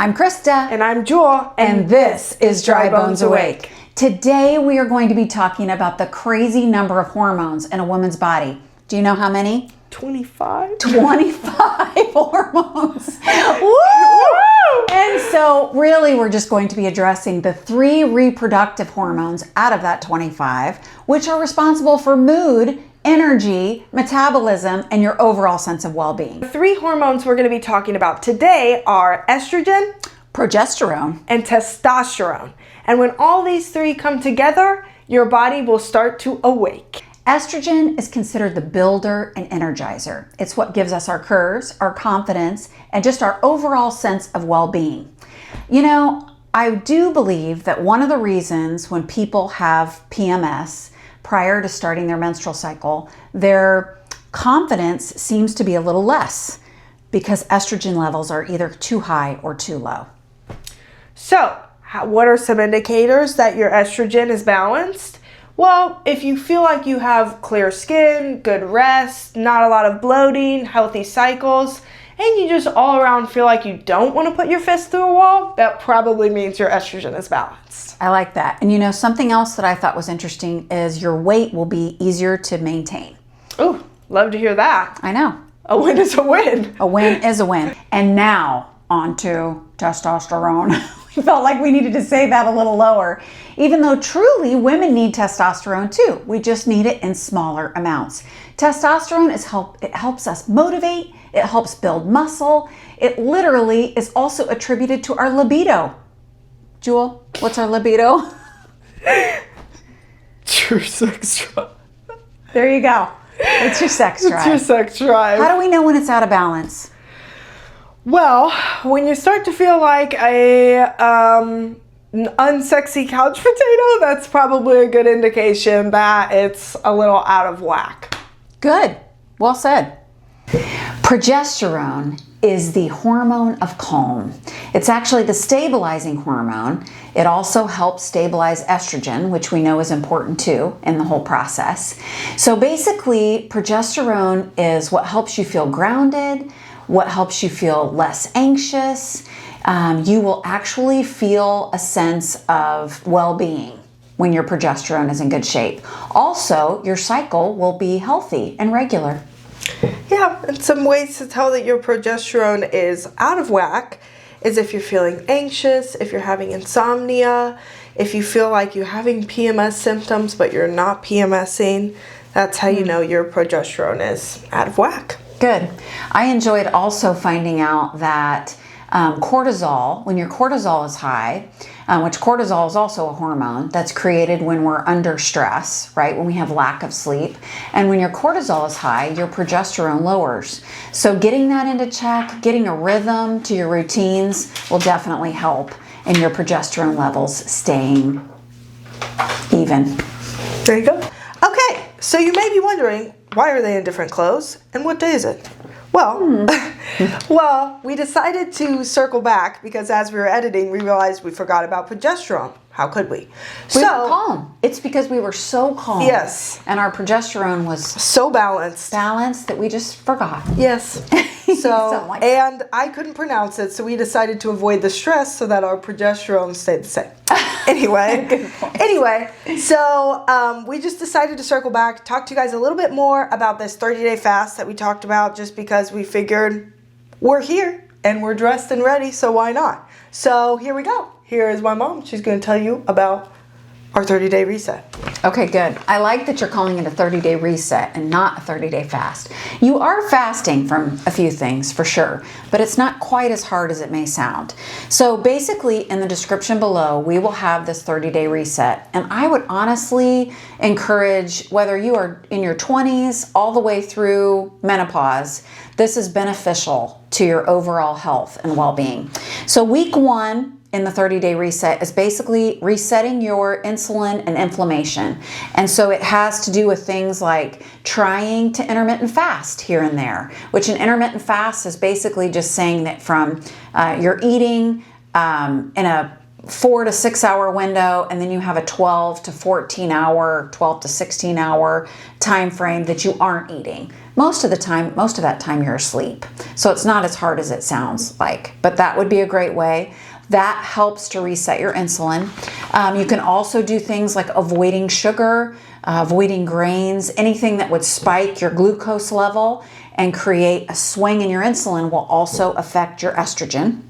I'm Krista. And I'm Jewel. And this is Dry Bones Awake. Today we are going to be talking about the crazy number of hormones in a woman's body. Do you know how many? 25? 25 hormones. Woo! And so really we're just going to be addressing the 3 reproductive hormones out of that 25, which are responsible for mood, energy, metabolism, and your overall sense of well-being. The 3 hormones we're going to be talking about today are estrogen, progesterone, and testosterone. And when all these 3 come together, your body will start to awake. Estrogen is considered the builder and energizer. It's what gives us our curves, our confidence, and just our overall sense of well-being. You know, I do believe that one of the reasons when people have PMS prior to starting their menstrual cycle, their confidence seems to be a little less because estrogen levels are either too high or too low. So, what are some indicators that your estrogen is balanced? Well, if you feel like you have clear skin, good rest, not a lot of bloating, healthy cycles, and you just all around feel like you don't want to put your fist through a wall, that probably means your estrogen is balanced. I like that. And you know, something else that I thought was interesting is your weight will be easier to maintain. Ooh, love to hear that. I know. A win is a win. A win is a win. And now on to testosterone. We felt like we needed to say that a little lower, even though truly women need testosterone too. We just need it in smaller amounts. Testosterone it helps us motivate, it helps build muscle. It literally is also attributed to our libido. Jewel, what's our libido? Your sex drive. There you go. It's your sex drive. It's your sex drive. How do we know when it's out of balance? Well, when you start to feel like a unsexy couch potato, that's probably a good indication that it's a little out of whack. Good. Well said. Progesterone is the hormone of calm. It's actually the stabilizing hormone. It also helps stabilize estrogen, which we know is important too in the whole process. So basically, progesterone is what helps you feel grounded, what helps you feel less anxious. You will actually feel a sense of well-being when your progesterone is in good shape. Also, your cycle will be healthy and regular. Yeah, and some ways to tell that your progesterone is out of whack is if you're feeling anxious, if you're having insomnia, if you feel like you're having PMS symptoms but you're not PMSing. That's how you know your progesterone is out of whack. Good. I enjoyed also finding out that cortisol, when your cortisol is high, which cortisol is also a hormone that's created when we're under stress, right? When we have lack of sleep. And when your cortisol is high, your progesterone lowers. So getting that into check, getting a rhythm to your routines will definitely help in your progesterone levels staying even. There you go. Okay, so you may be wondering, why are they in different clothes and what day is it? Well, well, we decided to circle back because as we were editing, we realized we forgot about progesterone. How could we? We were calm. It's because we were so calm. Yes. And our progesterone was so balanced that we just forgot. Yes. So, and I couldn't pronounce it, so we decided to avoid the stress so that our progesterone stayed the same. Anyway, so we just decided to circle back, talk to you guys a little bit more about this 30-day fast that we talked about just because we figured we're here and we're dressed and ready, so why not? So here we go. Here is my mom. She's going to tell you about our 30-day reset. Okay, good. I like that you're calling it a 30-day reset and not a 30-day fast. You are fasting from a few things for sure, but it's not quite as hard as it may sound. So basically in the description below, we will have this 30-day reset. And I would honestly encourage whether you are in your 20s all the way through menopause, this is beneficial to your overall health and well-being. So week 1 in the 30-day reset is basically resetting your insulin and inflammation. And so it has to do with things like trying to intermittent fast here and there, which an intermittent fast is basically just saying that from you're eating in a 4 to 6 hour window, and then you have a 12 to 14 hour, 12 to 16 hour time frame that you aren't eating. Most of that time you're asleep. So it's not as hard as it sounds like, but that would be a great way. That helps to reset your insulin. You can also do things like avoiding sugar, avoiding grains, anything that would spike your glucose level and create a swing in your insulin will also affect your estrogen.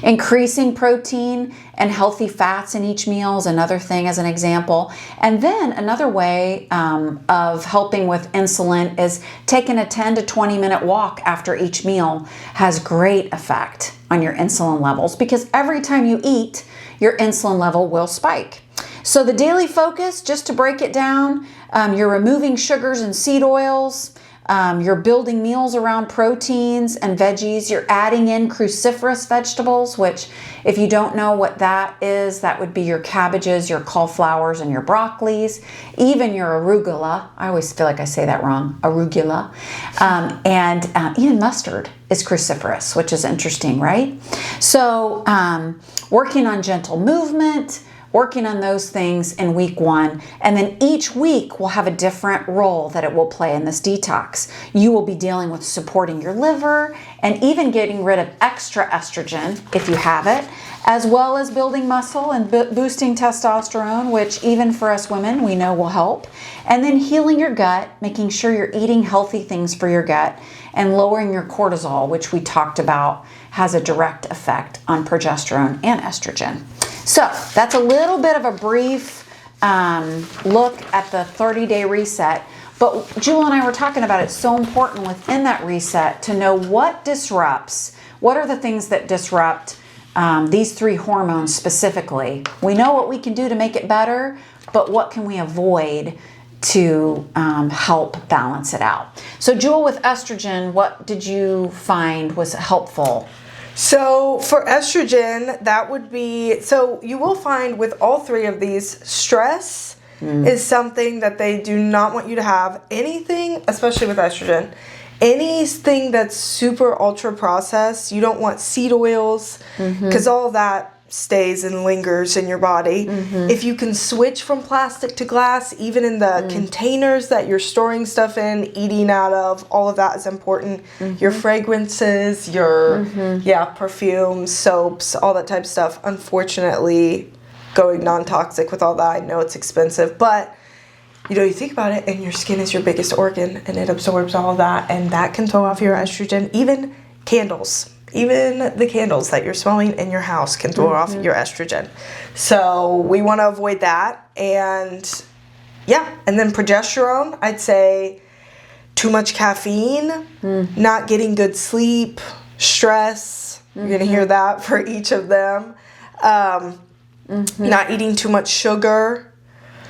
Increasing protein and healthy fats in each meal is another thing as an example. And then another way of helping with insulin is taking a 10 to 20 minute walk after each meal has great effect on your insulin levels, because every time you eat, your insulin level will spike. So the daily focus, just to break it down, you're removing sugars and seed oils. You're building meals around proteins and veggies. You're adding in cruciferous vegetables, which if you don't know what that is, that would be your cabbages, your cauliflowers, and your broccolis, even your arugula. I always feel like I say that wrong, arugula. And even mustard is cruciferous, which is interesting, right? So working on gentle movement, working on those things in week 1, and then each week will have a different role that it will play in this detox. You will be dealing with supporting your liver and even getting rid of extra estrogen if you have it, as well as building muscle and boosting testosterone, which even for us women we know will help, and then healing your gut, making sure you're eating healthy things for your gut, and lowering your cortisol, which we talked about has a direct effect on progesterone and estrogen. So that's a little bit of a brief look at the 30-day reset. But Jewel and I were talking about it's so important within that reset to know what are the things that disrupt these 3 hormones specifically. We know what we can do to make it better, but what can we avoid to help balance it out? So Jewel, with estrogen, what did you find was helpful? So for estrogen, that would be, so you will find with all 3 of these, stress is something that they do not want you to have. Anything, especially with estrogen, anything that's super ultra processed, you don't want seed oils, because all of that stays and lingers in your body. If you can switch from plastic to glass, even in the containers that you're storing stuff in, eating out of, all of that is important. Your fragrances, your perfumes, soaps, all that type of stuff. Unfortunately, going non-toxic with all that, I know it's expensive, but you think about it, and your skin is your biggest organ, and it absorbs all of that, and that can throw off your estrogen. Even candles. Even the candles that you're smelling in your house can throw off your estrogen. So we want to avoid that. And and then progesterone, I'd say too much caffeine, not getting good sleep, stress. You're going to hear that for each of them. Not eating too much sugar.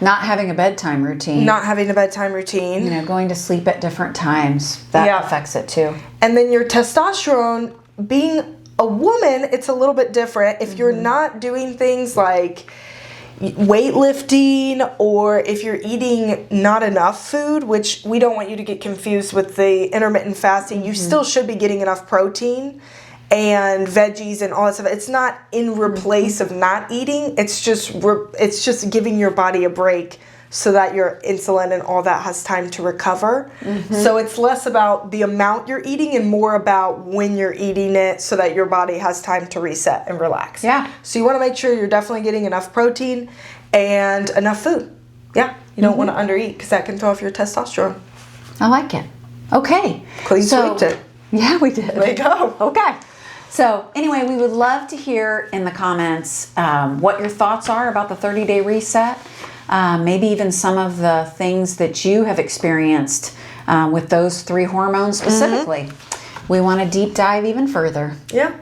Not having a bedtime routine. Going to sleep at different times. That affects it too. And then your testosterone, being a woman, it's a little bit different. If you're not doing things like weightlifting, or if you're eating not enough food, which we don't want you to get confused with the intermittent fasting, you still should be getting enough protein and veggies and all that stuff. It's not in replace of not eating. It's just giving your body a break so that your insulin and all that has time to recover. So it's less about the amount you're eating and more about when you're eating it so that your body has time to reset and relax. Yeah. So you want to make sure you're definitely getting enough protein and enough food. Yeah. You don't want to undereat, because that can throw off your testosterone. I like it. Okay. Clean sweeped it. Yeah, we did. There you go. Okay. So anyway, we would love to hear in the comments what your thoughts are about the 30-day reset. Maybe even some of the things that you have experienced with those 3 hormones specifically. We want to deep dive even further. Yeah.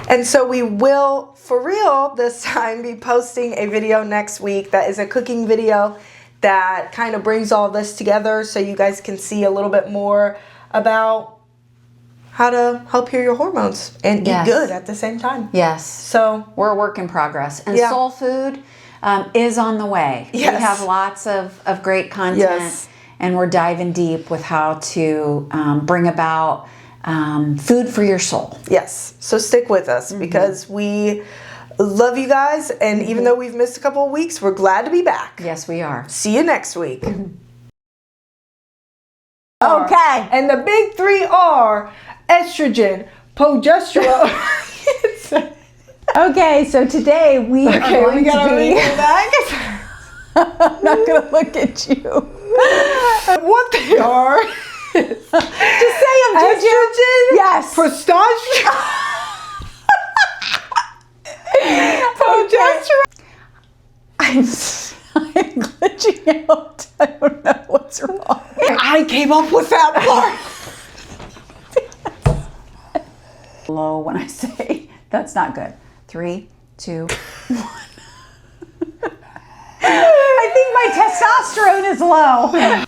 And so we will, for real this time, be posting a video next week that is a cooking video that kind of brings all this together so you guys can see a little bit more about how to help heal your hormones and eat good at the same time. Yes. So we're a work in progress. And soul food is on the way. Yes. We have lots of great content, and we're diving deep with how to bring about food for your soul. Yes. So stick with us, because we Love you guys, and even though we've missed a couple of weeks, we're glad to be back. Yes, we are. See you next week. Okay. And the big three are estrogen, progesterone. Okay, so today we are going to be... I'm not going to look at you. What they are is Just say them, estrogen, Yes. progesterone, progesterone. I'm glitching out. I don't know what's wrong. I came up with that part. Low when I say that's not good. 3, 2, 1. I think my testosterone is low.